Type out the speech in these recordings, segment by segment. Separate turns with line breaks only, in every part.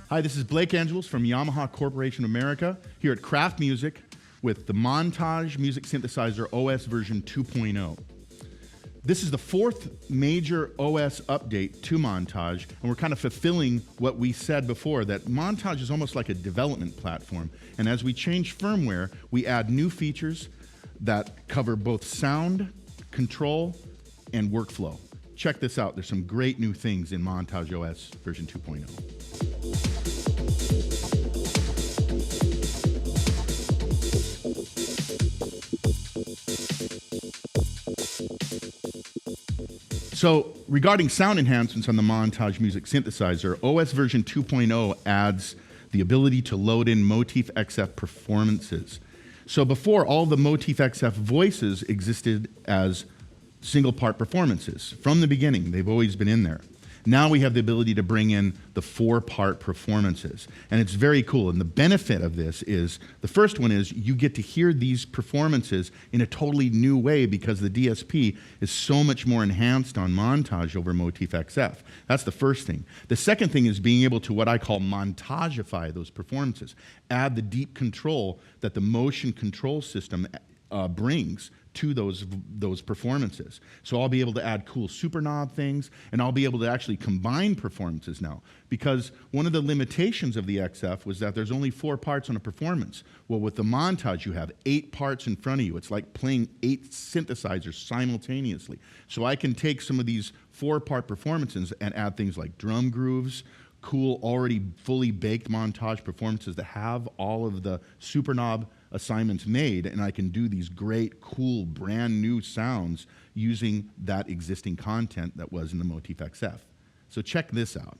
Hi, this is Blake Angelos from Yamaha Corporation of America here at Kraft Music with the Montage Music Synthesizer OS version 2.0. This is the fourth major OS update to Montage, and we're kind of fulfilling what we said before, that Montage is almost like a development platform. And as we change firmware, we add new features that cover both sound, control, and workflow. Check this out. There's some great new things in Montage OS version 2.0. So regarding sound enhancements on the Montage Music Synthesizer, OS version 2.0 adds the ability to load in Motif XF performances. So before, all the Motif XF voices existed as single part performances. From the beginning, they've always been in there. Now we have the ability to bring in the 4-part performances. And it's very cool. And the benefit of this is, the first one is you get to hear these performances in a totally new way because the DSP is so much more enhanced on Montage over Motif XF. That's the first thing. The second thing is being able to what I call montageify those performances. Add the deep control that the motion control system brings to those performances. So I'll be able to add cool super knob things, and I'll be able to actually combine performances now. Because one of the limitations of the XF was that there's only 4 parts on a performance. Well, with the Montage, you have 8 parts in front of you. It's like playing 8 synthesizers simultaneously. So I can take some of these 4-part performances and add things like drum grooves, cool, already fully baked Montage performances that have all of the super knob assignments made, and I can do these great, cool, brand new sounds using that existing content that was in the Motif XF. So check this out.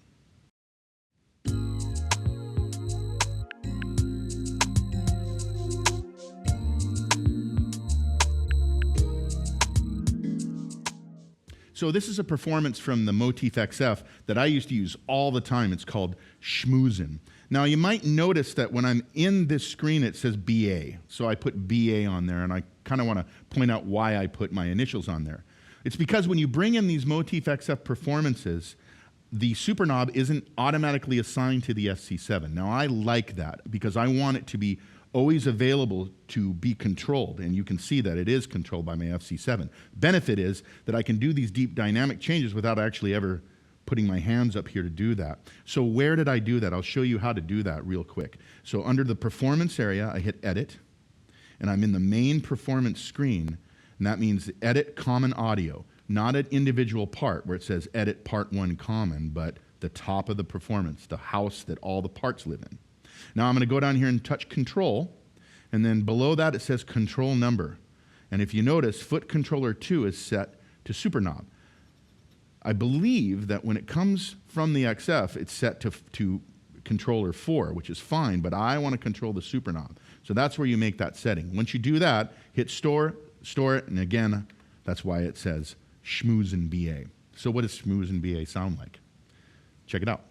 So this is a performance from the Motif XF that I used to use all the time. It's called Schmoozin'. Now you might notice that when I'm in this screen it says BA. So I put BA on there, and I kind of want to point out why I put my initials on there. It's because when you bring in these Motif XF performances, the super knob isn't automatically assigned to the SC7. Now I like that because I want it to be always available to be controlled, and you can see that it is controlled by my FC7. Benefit is that I can do these deep dynamic changes without actually ever putting my hands up here to do that. So where did I do that? I'll show you how to do that real quick. So under the performance area, I hit edit, and I'm in the main performance screen, and that means edit common audio, not an individual part where it says edit part 1 common, but the top of the performance, the house that all the parts live in. Now I'm going to go down here and touch control, and then below that it says control number. And if you notice, foot controller 2 is set to super knob. I believe that when it comes from the XF, it's set to controller 4, which is fine, but I want to control the super knob. So that's where you make that setting. Once you do that, hit store it, and again, that's why it says Schmoozin' BA. So what does Schmoozin' BA sound like? Check it out.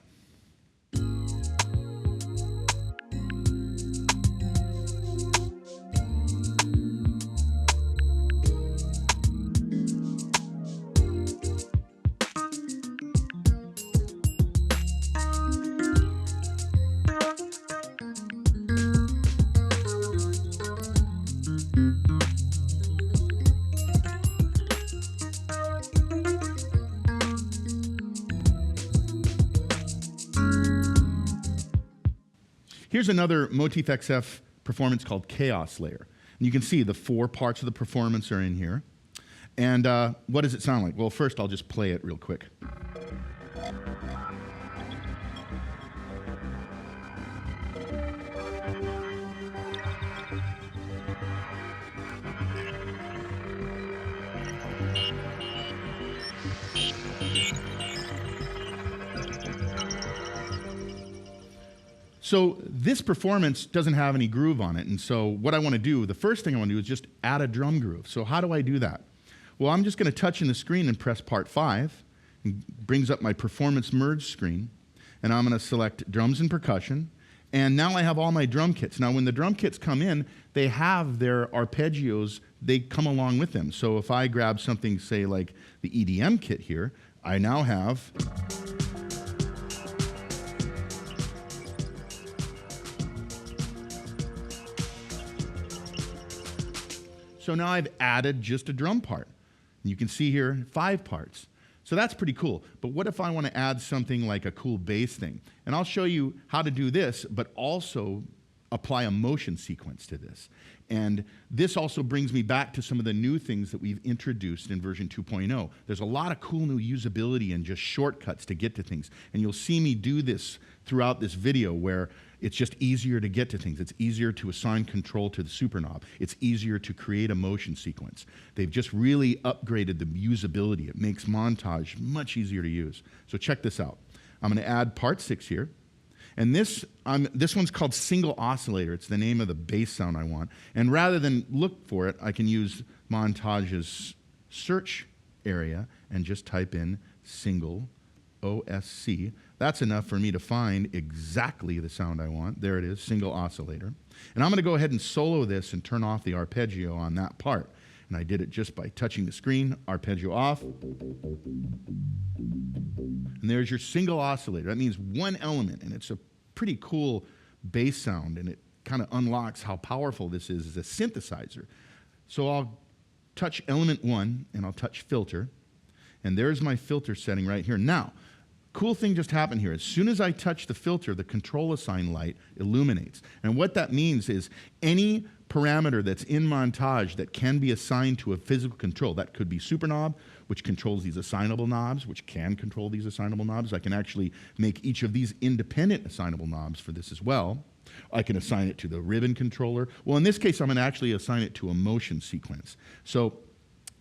Here's another Motif XF performance called Chaos Layer. And you can see the 4 parts of the performance are in here. And what does it sound like? Well, first I'll just play it real quick. So this performance doesn't have any groove on it, and so what I want to do, the first thing I want to do is just add a drum groove. So how do I do that? Well, I'm just going to touch in the screen and press part 5. It brings up my performance merge screen. And I'm going to select drums and percussion. And now I have all my drum kits. Now, when the drum kits come in, they have their arpeggios. They come along with them. So if I grab something, say, like the EDM kit here, I now have so now I've added just a drum part. And you can see here 5 parts. So that's pretty cool. But what if I want to add something like a cool bass thing? And I'll show you how to do this, but also apply a motion sequence to this. And this also brings me back to some of the new things that we've introduced in version 2.0. There's a lot of cool new usability and just shortcuts to get to things. And you'll see me do this throughout this video where it's just easier to get to things. It's easier to assign control to the super knob. It's easier to create a motion sequence. They've just really upgraded the usability. It makes Montage much easier to use. So check this out. I'm going to add part 6 here. And this one's called single oscillator. It's the name of the bass sound I want. And rather than look for it, I can use Montage's search area and just type in single OSC. That's enough for me to find exactly the sound I want. There it is, single oscillator. And I'm going to go ahead and solo this and turn off the arpeggio on that part. And I did it just by touching the screen, arpeggio off. And there's your single oscillator. That means one element, and it's a pretty cool bass sound, and it kind of unlocks how powerful this is as a synthesizer. So I'll touch element 1, and I'll touch filter. And there's my filter setting right here. Now, cool thing just happened here. As soon as I touch the filter, the control assign light illuminates. And what that means is any parameter that's in Montage that can be assigned to a physical control, that could be super knob, which controls these assignable knobs, which can control these assignable knobs. I can actually make each of these independent assignable knobs for this as well. I can assign it to the ribbon controller. Well, in this case, I'm going to actually assign it to a motion sequence. So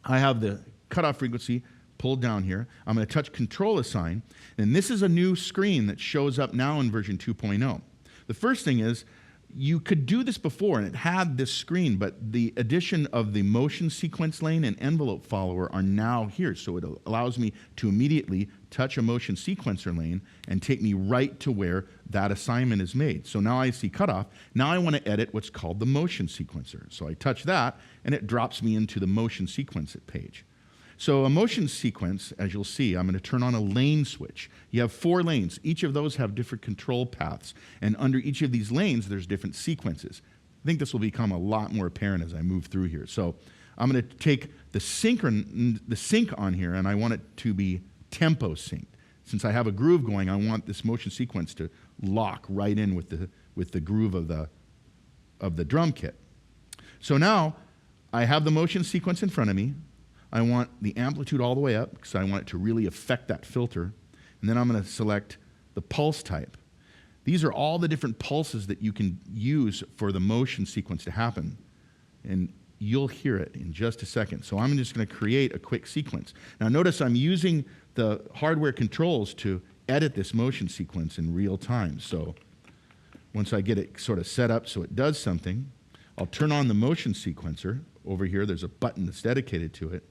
I have the cutoff frequency pulled down here. I'm going to touch control assign, and this is a new screen that shows up now in version 2.0. The first thing is, you could do this before, and it had this screen, but the addition of the motion sequence lane and envelope follower are now here, so it allows me to immediately touch a motion sequencer lane and take me right to where that assignment is made. So now I see cutoff. Now I want to edit what's called the motion sequencer. So I touch that, and it drops me into the motion sequence page. So a motion sequence, as you'll see, I'm going to turn on a lane switch. You have 4 lanes. Each of those have different control paths. And under each of these lanes, there's different sequences. I think this will become a lot more apparent as I move through here. So I'm going to take the sync on here, and I want it to be tempo synced. Since I have a groove going, I want this motion sequence to lock right in with the groove of the drum kit. So now I have the motion sequence in front of me. I want the amplitude all the way up because I want it to really affect that filter. And then I'm going to select the pulse type. These are all the different pulses that you can use for the motion sequence to happen. And you'll hear it in just a second. So I'm just going to create a quick sequence. Now notice I'm using the hardware controls to edit this motion sequence in real time. So once I get it sort of set up so it does something, I'll turn on the motion sequencer. Over here, there's a button that's dedicated to it.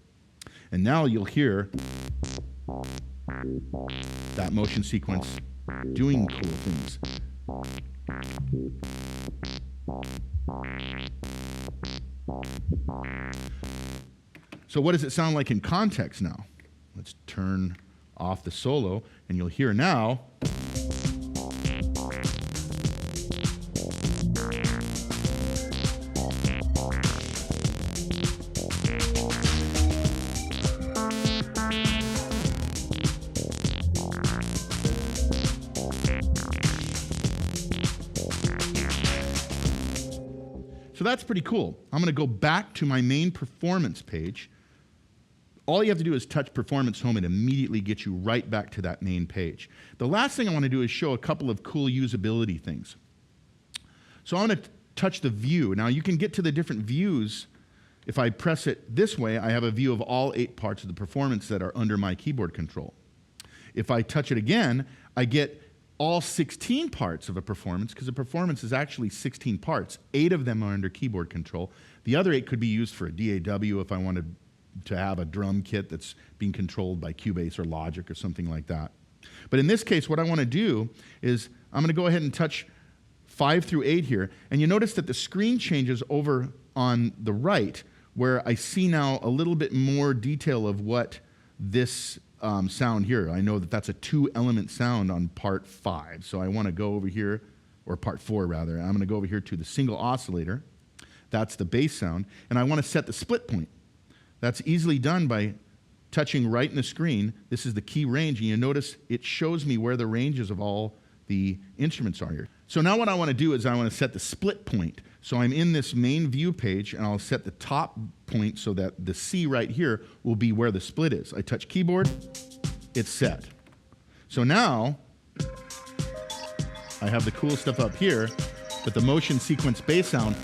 And now you'll hear that motion sequence doing cool things. So what does it sound like in context now? Let's turn off the solo, and you'll hear now. So that's pretty cool. I'm going to go back to my main performance page. All you have to do is touch Performance Home and immediately get you right back to that main page. The last thing I want to do is show a couple of cool usability things. So I'm going to touch the view. Now you can get to the different views. If I press it this way, I have a view of all 8 parts of the performance that are under my keyboard control. If I touch it again, I get all 16 parts of a performance, because a performance is actually 16 parts. 8 of them are under keyboard control. The other 8 could be used for a DAW if I want to to have a drum kit that's being controlled by Cubase or Logic or something like that. But in this case, what I want to do is I'm going to go ahead and touch 5 through 8 here, and you notice that the screen changes over on the right, where I see now a little bit more detail of what this sound here. I know that that's a 2-element sound on part 5, so I want to go over here, or part 4 rather. I'm going to go over here to the single oscillator. That's the bass sound, and I want to set the split point. That's easily done by touching right in the screen. This is the key range, and you notice it shows me where the ranges of all the instruments are here. So now what I want to do is I want to set the split point. So I'm in this main view page, and I'll set the top point so that the C right here will be where the split is. I touch keyboard, it's set. So now I have the cool stuff up here, but the motion sequence bass sound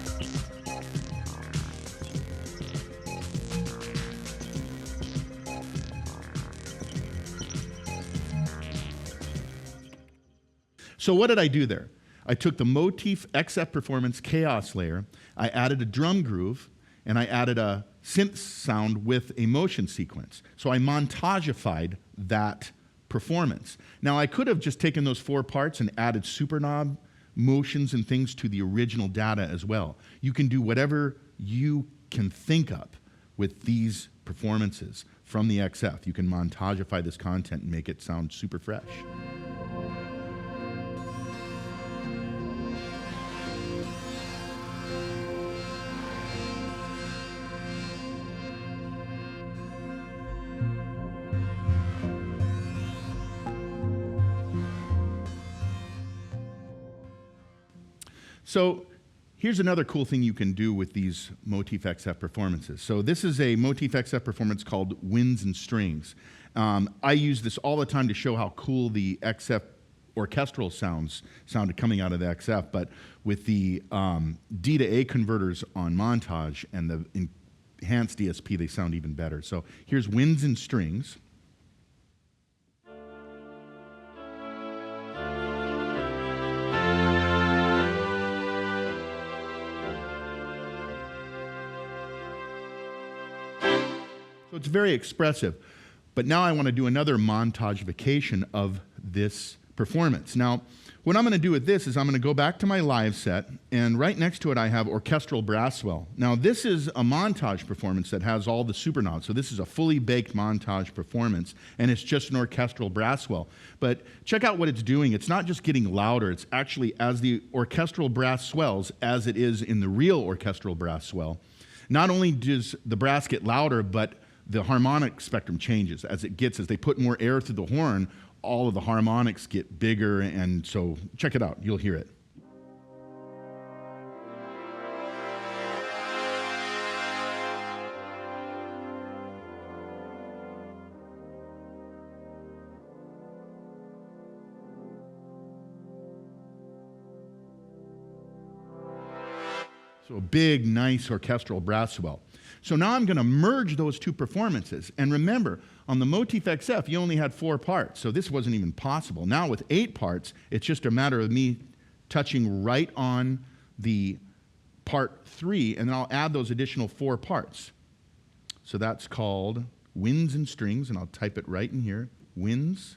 So what did I do there? I took the Motif XF Performance Chaos layer, I added a drum groove, and I added a synth sound with a motion sequence. So I montagified that performance. Now I could have just taken those 4 parts and added super knob motions and things to the original data as well. You can do whatever you can think of with these performances from the XF. You can montagify this content and make it sound super fresh. So here's another cool thing you can do with these Motif XF performances. So this is a Motif XF performance called Winds and Strings. I use this all the time to show how cool the XF orchestral sounded coming out of the XF, but with the D to A converters on Montage and the enhanced DSP, they sound even better. So here's Winds and Strings. So it's very expressive. But now I want to do another montagification of this performance. Now, what I'm going to do with this is I'm going to go back to my live set, and right next to it I have orchestral brass swell. Now, this is a Montage performance that has all the super knobs. So this is a fully baked Montage performance, and it's just an orchestral brass swell. But check out what it's doing. It's not just getting louder. It's actually, as the orchestral brass swells, as it is in the real orchestral brass swell, not only does the brass get louder, but the harmonic spectrum changes as they put more air through the horn, all of the harmonics get bigger, and so check it out, you'll hear it. So a big, nice orchestral brass swell. So now I'm going to merge those 2 performances. And remember, on the Motif XF, you only had 4 parts, so this wasn't even possible. Now with 8 parts, it's just a matter of me touching right on the part 3, and then I'll add those additional 4 parts. So that's called Winds and Strings, and I'll type it right in here. Winds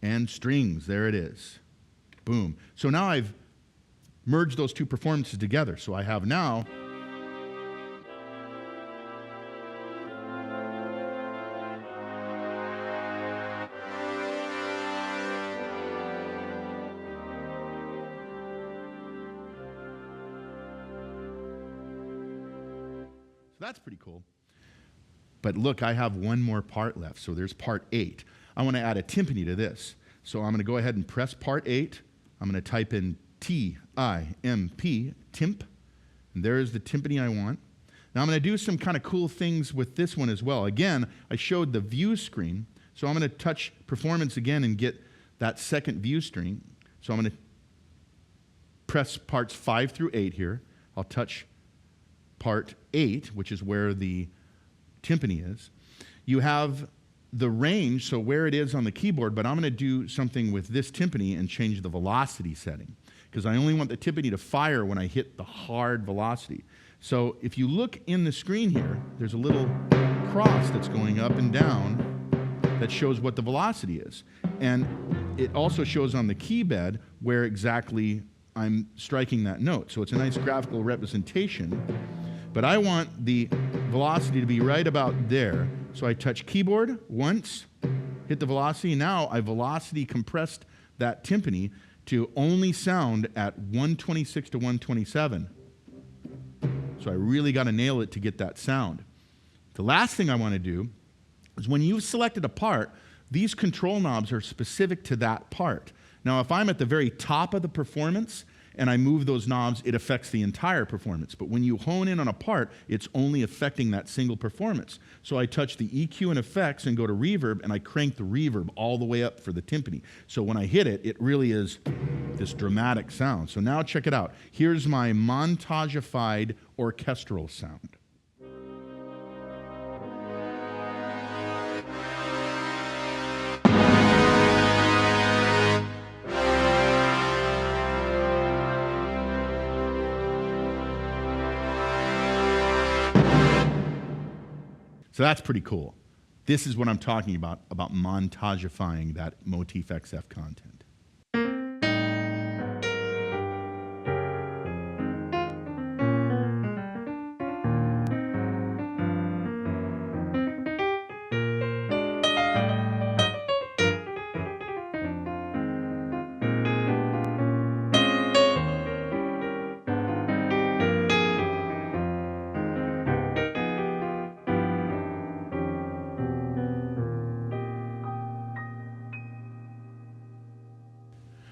and Strings, there it is. Boom. So now I've merged those 2 performances together. So I have now that's pretty cool. But look, I have one more part left, so there's part 8. I want to add a timpani to this. So I'm going to go ahead and press part 8. I'm going to type in T-I-M-P, timp, and there's the timpani I want. Now I'm going to do some kind of cool things with this one as well. Again, I showed the view screen, so I'm going to touch performance again and get that second view screen. So I'm going to press parts 5 through 8 here. I'll touch part 8, which is where the timpani is. You have the range, so where it is on the keyboard, but I'm going to do something with this timpani and change the velocity setting, because I only want the timpani to fire when I hit the hard velocity. So if you look in the screen here, there's a little cross that's going up and down that shows what the velocity is. And it also shows on the key bed where exactly I'm striking that note. So it's a nice graphical representation. But I want the velocity to be right about there. So I touch keyboard once, hit the velocity. Now I velocity compressed that timpani to only sound at 126 to 127. So I really got to nail it to get that sound. The last thing I want to do is when you've selected a part, these control knobs are specific to that part. Now, if I'm at the very top of the performance and I move those knobs, it affects the entire performance. But when you hone in on a part, it's only affecting that single performance. So I touch the EQ and effects and go to reverb, and I crank the reverb all the way up for the timpani. So when I hit it, it really is this dramatic sound. So now check it out. Here's my montagified orchestral sound. So that's pretty cool. This is what I'm talking about montagifying that Motif XF content.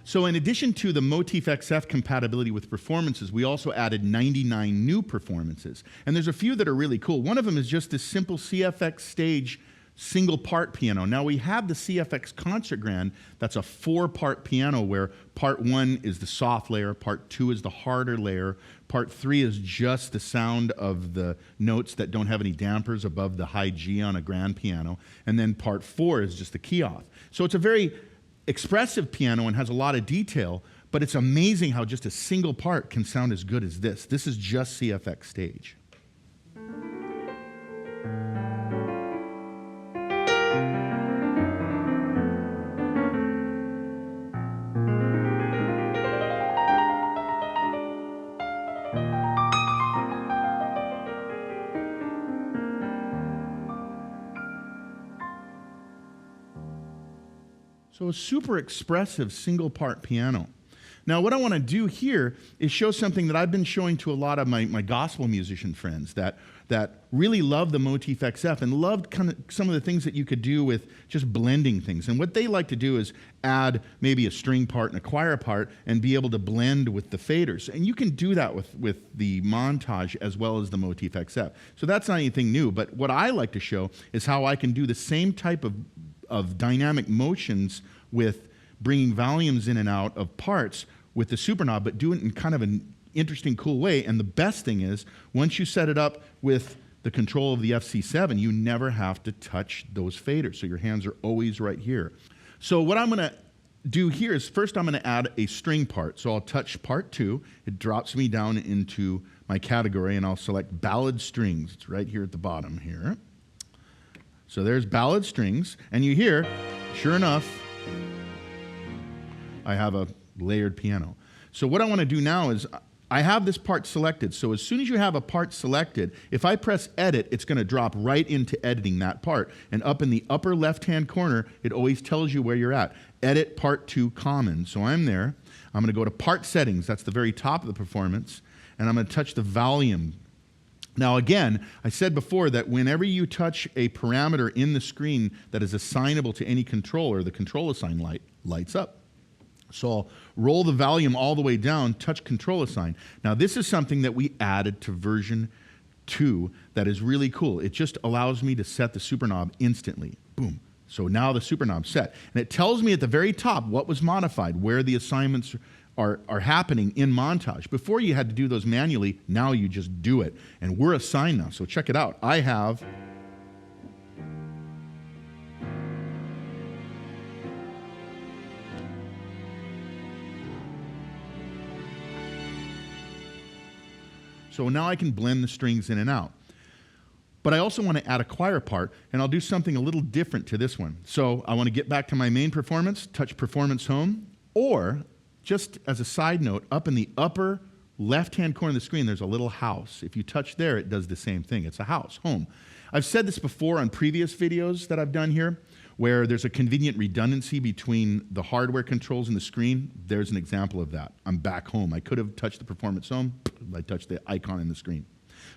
So in addition to the Motif XF compatibility with performances, we also added 99 new performances. And there's a few that are really cool. One of them is just this simple CFX stage single part piano. Now we have the CFX Concert Grand, that's a 4-part piano where part 1 is the soft layer, part 2 is the harder layer, part 3 is just the sound of the notes that don't have any dampers above the high G on a grand piano, and then part 4 is just the key off. So it's a very expressive piano and has a lot of detail, but it's amazing how just a single part can sound as good as this. This is just CFX stage. So a super expressive single part piano. Now what I want to do here is show something that I've been showing to a lot of my gospel musician friends that really love the Motif XF and loved kind of some of the things that you could do with just blending things. And what they like to do is add maybe a string part and a choir part and be able to blend with the faders. And you can do that with the Montage as well as the Motif XF. So that's not anything new, but what I like to show is how I can do the same type of dynamic motions with bringing volumes in and out of parts with the super knob, but do it in kind of an interesting, cool way. And the best thing is, once you set it up with the control of the FC7, you never have to touch those faders. So your hands are always right here. So what I'm going to do here is first I'm going to add a string part. So I'll touch part 2. It drops me down into my category, and I'll select ballad strings. It's right here at the bottom here. So there's ballad strings, and you hear, sure enough, I have a layered piano. So what I want to do now is I have this part selected. So as soon as you have a part selected, if I press edit, it's going to drop right into editing that part. And up in the upper left-hand corner, it always tells you where you're at. Edit part 2 common. So I'm there. I'm going to go to part settings. That's the very top of the performance. And I'm going to touch the volume. Now again, I said before that whenever you touch a parameter in the screen that is assignable to any controller, the control assign light lights up. So I'll roll the volume all the way down, touch control assign. Now this is something that we added to version 2 that is really cool. It just allows me to set the super knob instantly. Boom. So now the super knob's set. And it tells me at the very top what was modified, where the assignments are happening in Montage. Before you had to do those manually, now you just do it. And we're assigned now, so check it out. I have So now I can blend the strings in and out. But I also want to add a choir part, and I'll do something a little different to this one. So I want to get back to my main performance, touch Performance Home, or just as a side note, up in the upper left-hand corner of the screen, there's a little house. If you touch there, it does the same thing. It's a house, home. I've said this before on previous videos that I've done here, where there's a convenient redundancy between the hardware controls and the screen. There's an example of that. I'm back home. I could have touched the Performance Home. I touched the icon in the screen.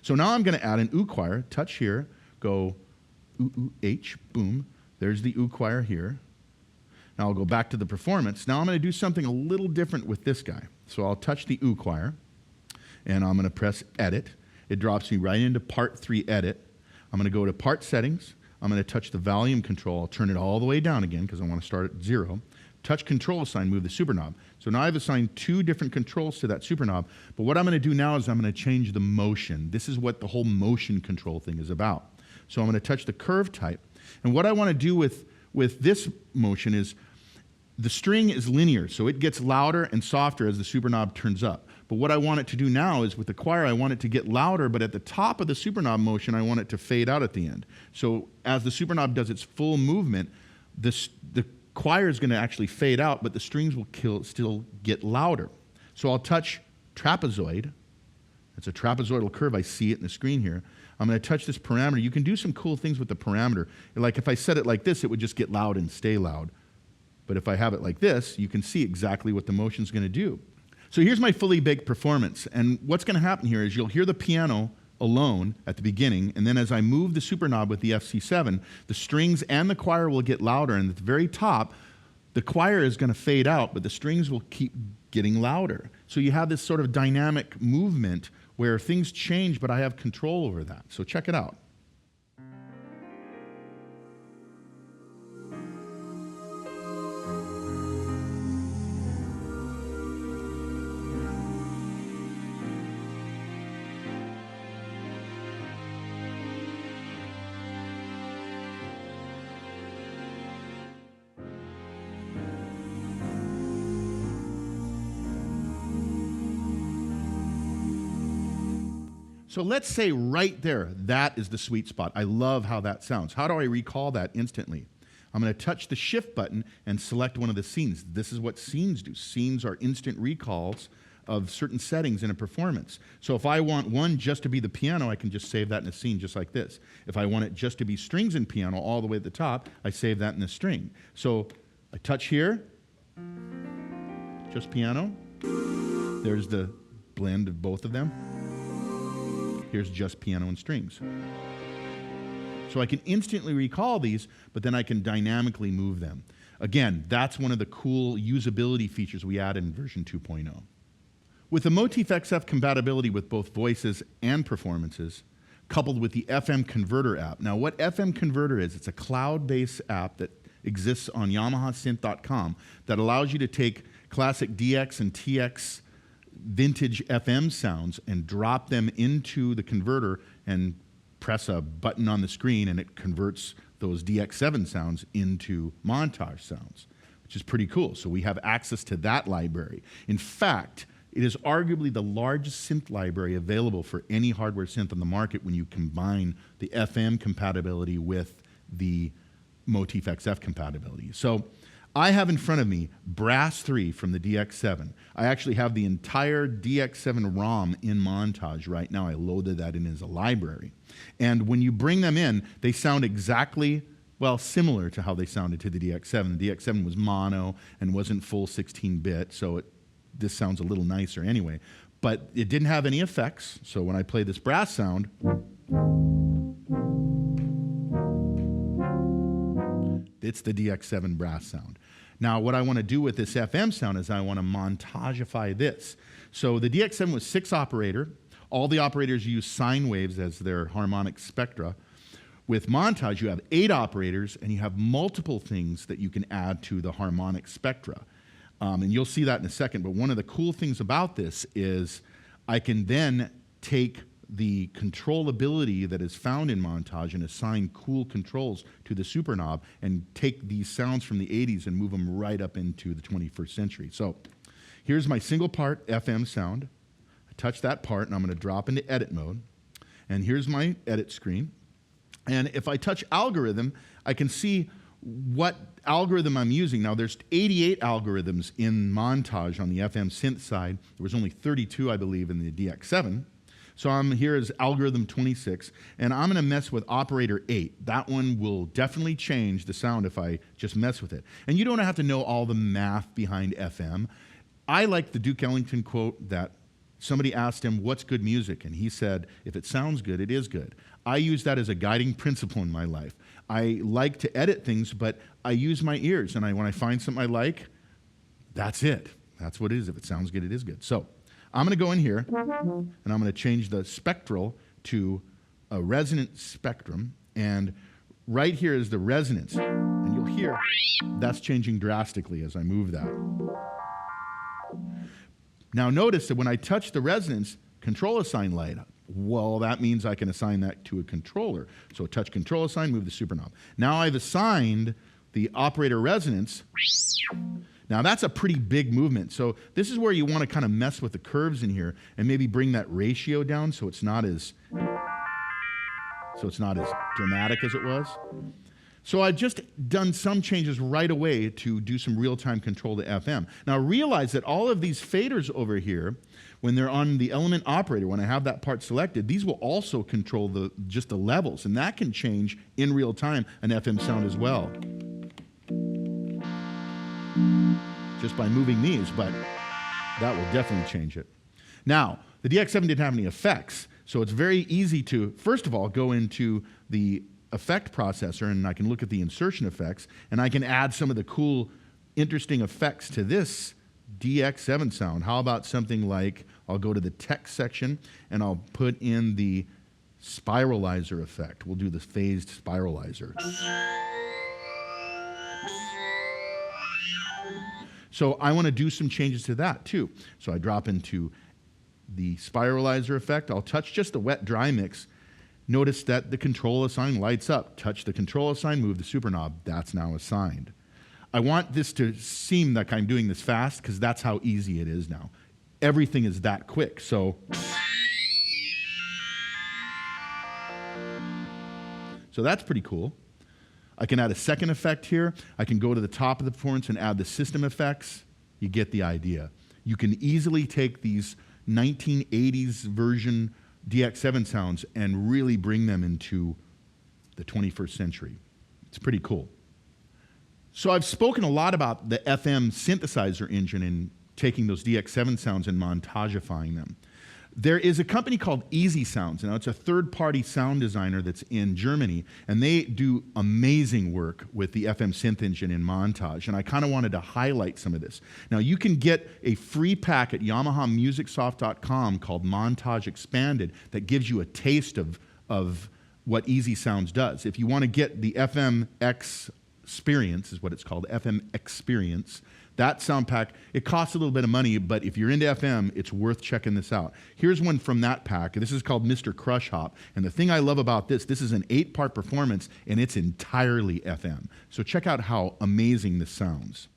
So now I'm going to add an oo choir. Touch here, go oo, oo, H, boom. There's the oo choir here. Now I'll go back to the performance. Now I'm going to do something a little different with this guy. So I'll touch the oo choir, and I'm going to press Edit. It drops me right into Part 3 Edit. I'm going to go to Part Settings. I'm going to touch the volume control. I'll turn it all the way down again because I want to start at 0. Touch Control Assign, move the super knob. So now I've assigned 2 different controls to that super knob. But what I'm going to do now is I'm going to change the motion. This is what the whole motion control thing is about. So I'm going to touch the curve type. And what I want to do with this motion is the string is linear, so it gets louder and softer as the super knob turns up. But what I want it to do now is with the choir, I want it to get louder, but at the top of the super knob motion, I want it to fade out at the end. So as the super knob does its full movement, the choir is going to actually fade out, but the strings will still get louder. So I'll touch trapezoid. It's a trapezoidal curve. I see it in the screen here. I'm going to touch this parameter. You can do some cool things with the parameter. Like if I set it like this, it would just get loud and stay loud. But if I have it like this, you can see exactly what the motion's going to do. So here's my fully baked performance. And what's going to happen here is you'll hear the piano alone at the beginning, and then as I move the super knob with the FC7, the strings and the choir will get louder, and at the very top, the choir is going to fade out, but the strings will keep getting louder. So you have this sort of dynamic movement where things change, but I have control over that. So check it out. So let's say right there, that is the sweet spot. I love how that sounds. How do I recall that instantly? I'm going to touch the shift button and select one of the scenes. This is what scenes do. Scenes are instant recalls of certain settings in a performance. So if I want one just to be the piano, I can just save that in a scene just like this. If I want it just to be strings and piano all the way at the top, I save that in the string. So I touch here, just piano. There's the blend of both of them. Here's just piano and strings. So I can instantly recall these, but then I can dynamically move them. Again, that's one of the cool usability features we add in version 2.0. With the Motif XF compatibility with both voices and performances, coupled with the FM Converter app. Now, what FM Converter is, it's a cloud-based app that exists on YamahaSynth.com that allows you to take classic DX and TX vintage FM sounds and drop them into the converter and press a button on the screen, and it converts those DX7 sounds into Montage sounds, which is pretty cool. So we have access to that library. In fact, it is arguably the largest synth library available for any hardware synth on the market when you combine the FM compatibility with the Motif XF compatibility. So I have in front of me Brass 3 from the DX7. I actually have the entire DX7 ROM in Montage right now. I loaded that in as a library. And when you bring them in, they sound exactly, well, similar to how they sounded to the DX7. The DX7 was mono and wasn't full 16-bit, so this sounds a little nicer anyway. But it didn't have any effects, so when I play this brass sound, it's the DX7 brass sound. Now, what I want to do with this FM sound is I want to montageify this. So the DX7 was 6-operator. All the operators use sine waves as their harmonic spectra. With Montage, you have 8 operators, and you have multiple things that you can add to the harmonic spectra. And you'll see that in a second, but one of the cool things about this is I can then take the controllability that is found in Montage and assign cool controls to the super knob and take these sounds from the 80s and move them right up into the 21st century. So here's my single part FM sound. I touch that part, and I'm going to drop into edit mode. And here's my edit screen. And if I touch algorithm, I can see what algorithm I'm using. Now, there's 88 algorithms in Montage on the FM synth side. There was only 32, I believe, in the DX7. So I'm here as algorithm 26, and I'm going to mess with operator 8. That one will definitely change the sound if I just mess with it. And you don't have to know all the math behind FM. I like the Duke Ellington quote that somebody asked him, what's good music? And he said, if it sounds good, it is good. I use that as a guiding principle in my life. I like to edit things, but I use my ears. And when I find something I like, that's it. That's what it is. If it sounds good, it is good. So I'm going to go in here, and I'm going to change the spectral to a resonant spectrum. And right here is the resonance. And you'll hear that's changing drastically as I move that. Now notice that when I touch the resonance, control assign light up. Well, that means I can assign that to a controller. So touch control assign, move the super knob. Now I've assigned the operator resonance. Now that's a pretty big movement. So this is where you want to kind of mess with the curves in here and maybe bring that ratio down so it's not as dramatic as it was. So I've just done some changes right away to do some real-time control to FM. Now realize that all of these faders over here, when they're on the element operator, when I have that part selected, these will also control just the levels, and that can change in real time an FM sound as well. Just by moving these, but that will definitely change it. Now, the DX7 didn't have any effects, so it's very easy to, first of all, go into the effect processor, and I can look at the insertion effects, and I can add some of the cool, interesting effects to this DX7 sound. How about something like, I'll go to the text section, and I'll put in the spiralizer effect. We'll do the phased spiralizer. So I want to do some changes to that too. So I drop into the spiralizer effect. I'll touch just the wet dry mix. Notice that the control assign lights up. Touch the control assign, move the super knob. That's now assigned. I want this to seem like I'm doing this fast because that's how easy it is now. Everything is that quick. So that's pretty cool. I can add a second effect here. I can go to the top of the performance and add the system effects. You get the idea. You can easily take these 1980s version DX7 sounds and really bring them into the 21st century. It's pretty cool. So I've spoken a lot about the FM synthesizer engine and taking those DX7 sounds and montagifying them. There is a company called Easy Sounds. Now, it's a third-party sound designer that's in Germany, and they do amazing work with the FM synth engine in Montage, and I kind of wanted to highlight some of this. Now, you can get a free pack at YamahaMusicSoft.com called Montage Expanded that gives you a taste of what Easy Sounds does. If you want to get the FM-X experience, is what it's called, FM Experience, that sound pack, it costs a little bit of money, but if you're into FM, it's worth checking this out. Here's one from that pack. This is called Mr. Crush Hop. And the thing I love about this is an 8-part performance, and it's entirely FM. So check out how amazing this sounds.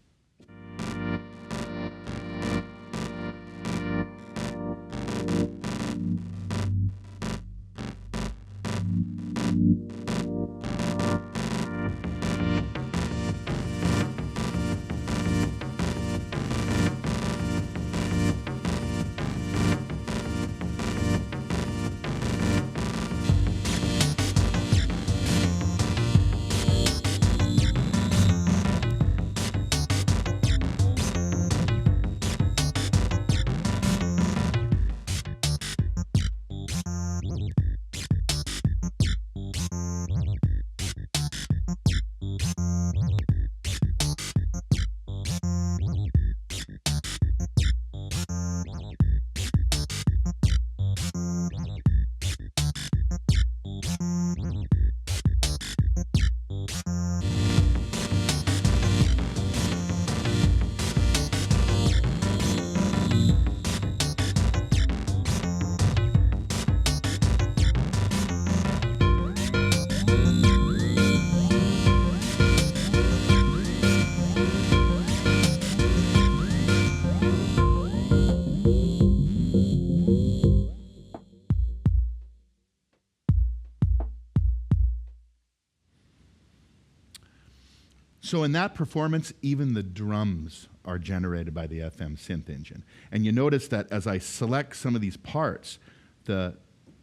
So in that performance, even the drums are generated by the FM synth engine. And you notice that as I select some of these parts, the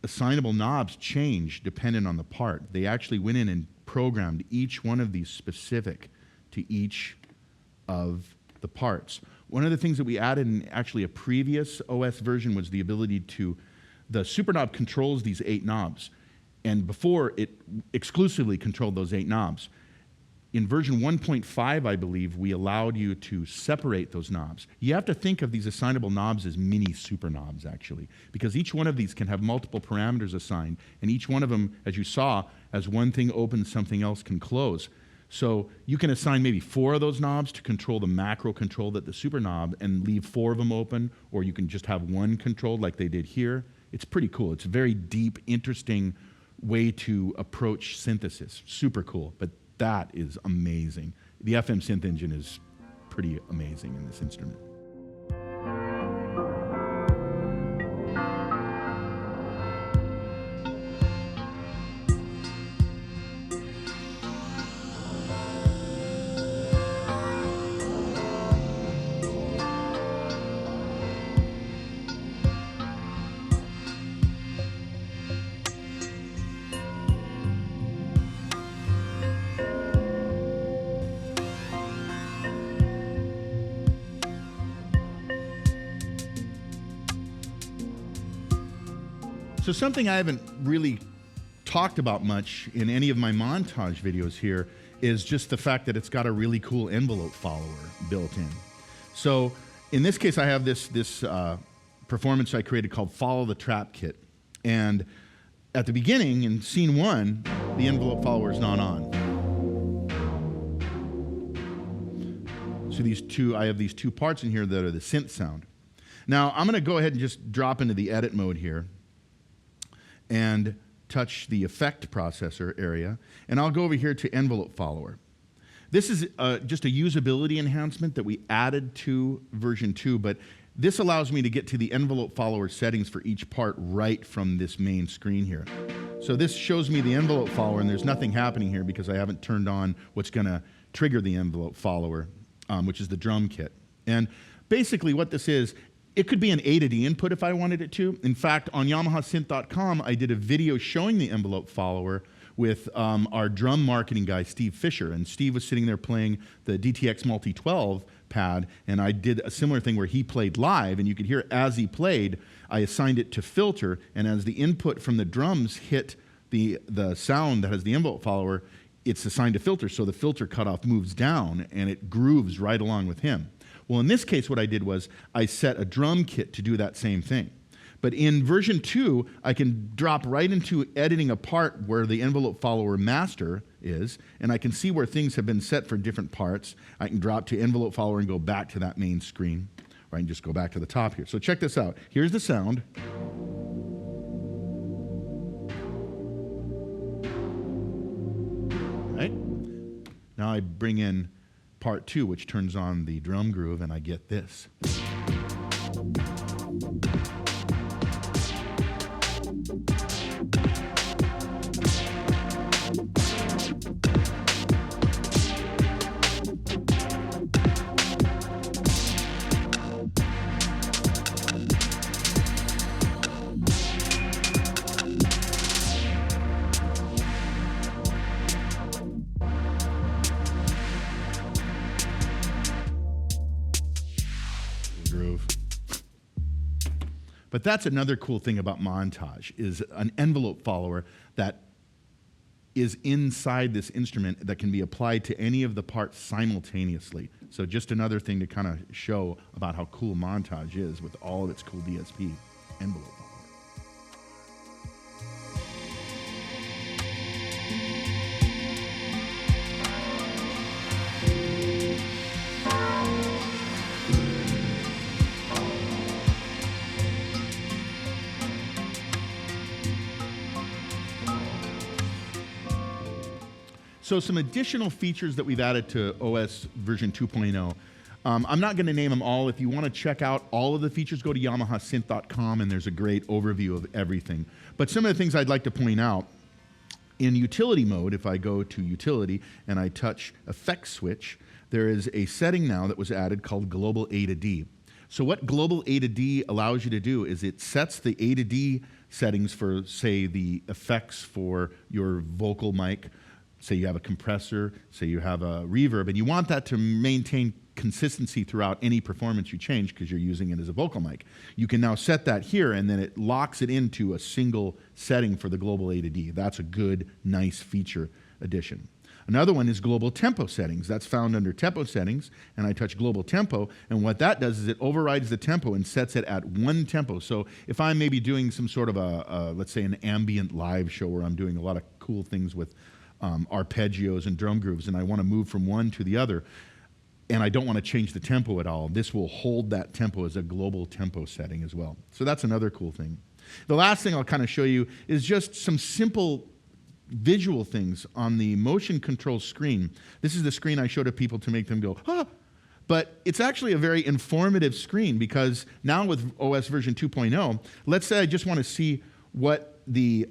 assignable knobs change dependent on the part. They actually went in and programmed each one of these specific to each of the parts. One of the things that we added in actually a previous OS version was the ability to, the super knob controls these 8 knobs. And before, it exclusively controlled those 8 knobs. In version 1.5, I believe, we allowed you to separate those knobs. You have to think of these assignable knobs as mini super knobs, actually, because each one of these can have multiple parameters assigned, and each one of them, as you saw, as one thing opens, something else can close. So you can assign maybe 4 of those knobs to control the macro control that the super knob and leave 4 of them open, or you can just have one controlled like they did here. It's pretty cool. It's a very deep, interesting way to approach synthesis. Super cool, but that is amazing. The FM synth engine is pretty amazing in this instrument. So something I haven't really talked about much in any of my montage videos here is just the fact that it's got a really cool envelope follower built in. So in this case, I have this performance I created called Follow the Trap Kit. And at the beginning, in scene 1, the envelope follower is not on. So I have these 2 parts in here that are the synth sound. Now, I'm going to go ahead and just drop into the edit mode here and touch the effect processor area, and I'll go over here to envelope follower. This is just a usability enhancement that we added to version 2, but this allows me to get to the envelope follower settings for each part right from this main screen here. So this shows me the envelope follower, and there's nothing happening here because I haven't turned on what's going to trigger the envelope follower, which is the drum kit. And basically what this is, it could be an A to D input if I wanted it to. In fact, on YamahaSynth.com, I did a video showing the envelope follower with our drum marketing guy, Steve Fisher. And Steve was sitting there playing the DTX Multi-12 pad, and I did a similar thing where he played live, and you could hear as he played, I assigned it to filter, and as the input from the drums hit the sound that has the envelope follower, it's assigned to filter, so the filter cutoff moves down, and it grooves right along with him. Well, in this case, what I did was I set a drum kit to do that same thing. But in version 2, I can drop right into editing a part where the envelope follower master is, and I can see where things have been set for different parts. I can drop to envelope follower and go back to that main screen, or I can just go back to the top here. So check this out. Here's the sound. Right? Now I bring in part 2, which turns on the drum groove, and I get this. But that's another cool thing about Montage, is an envelope follower that is inside this instrument that can be applied to any of the parts simultaneously. So just another thing to kind of show about how cool Montage is with all of its cool DSP envelope follower. So some additional features that we've added to OS version 2.0. I'm not going to name them all. If you want to check out all of the features, go to YamahaSynth.com, and there's a great overview of everything. But some of the things I'd like to point out In utility mode, if I go to utility and I touch effects switch, there is a setting now that was added called global A to D. So what global A to D allows you to do is it sets the A to D settings for, say, the effects for your vocal mic. Say you have a compressor, say you have a reverb, and you want that to maintain consistency throughout any performance you change because you're using it as a vocal mic. You can now set that here, and then it locks it into a single setting for the global A to D. That's a good, nice feature addition. Another one is global tempo settings. That's found under tempo settings, and I touch global tempo, and what that does is it overrides the tempo and sets it at one tempo. So if I'm maybe doing some sort of let's say an ambient live show where I'm doing a lot of cool things with arpeggios and drum grooves, and I want to move from one to the other, and I don't want to change the tempo at all, this will hold that tempo as a global tempo setting as well. So that's another cool thing. The last thing I'll kind of show you is just some simple visual things on the motion control screen. This is the screen I show to people to make them go, ah! But it's actually a very informative screen because now with OS version 2.0, let's say I just want to see what the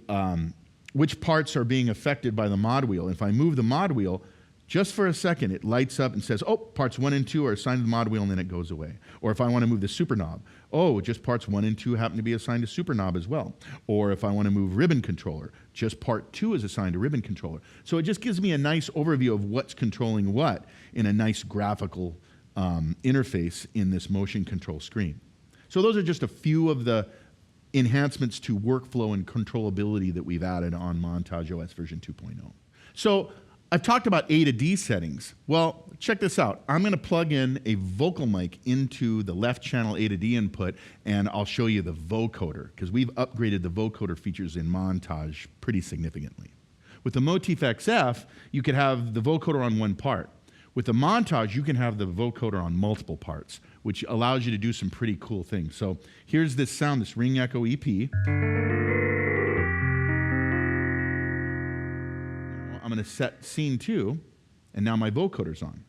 which parts are being affected by the mod wheel. If I move the mod wheel, just for a second, it lights up and says, oh, parts 1 and 2 are assigned to the mod wheel, and then it goes away. Or if I want to move the super knob, oh, just parts 1 and 2 happen to be assigned to super knob as well. Or if I want to move ribbon controller, just part 2 is assigned to ribbon controller. So it just gives me a nice overview of what's controlling what in a nice graphical interface in this motion control screen. So those are just a few of the enhancements to workflow and controllability that we've added on Montage OS version 2.0. So I've talked about A to D settings. Well, check this out. I'm going to plug in a vocal mic into the left channel A to D input, and I'll show you the vocoder, because we've upgraded the vocoder features in Montage pretty significantly. With the Motif XF, you could have the vocoder on one part. With the Montage, you can have the vocoder on multiple parts, which allows you to do some pretty cool things. So here's this sound, this Ring Echo EP. I'm going to set scene 2, and now my vocoder's on.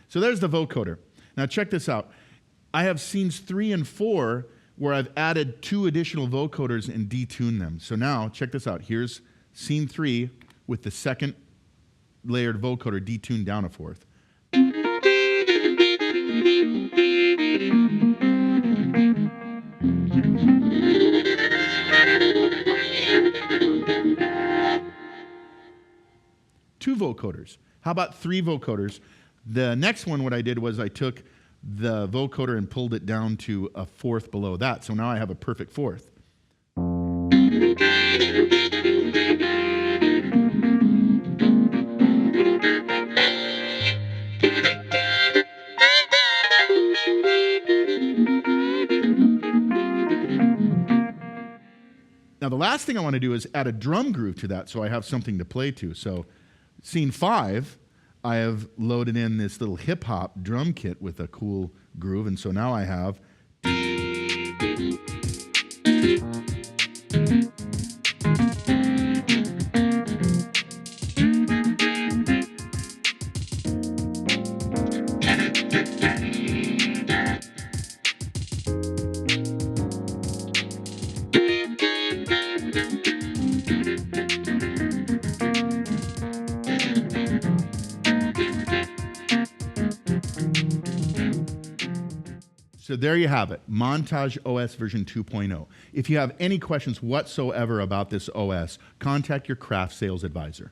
So there's the vocoder. Now check this out. I have scenes 3 and 4 where I've added 2 additional vocoders and detuned them. So now, check this out. Here's scene 3 with the second layered vocoder detuned down a fourth. Two vocoders. How about 3 vocoders? The next one, what I did was I took the vocoder and pulled it down to a fourth below that. So now I have a perfect fourth. Now the last thing I want to do is add a drum groove to that so I have something to play to. So scene 5, I have loaded in this little hip-hop drum kit with a cool groove, and so now I have So there you have it, Montage OS version 2.0. If you have any questions whatsoever about this OS, contact your Kraft sales advisor.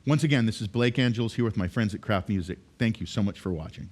Once again, this is Blake Angelos here with my friends at Kraft Music. Thank you so much for watching.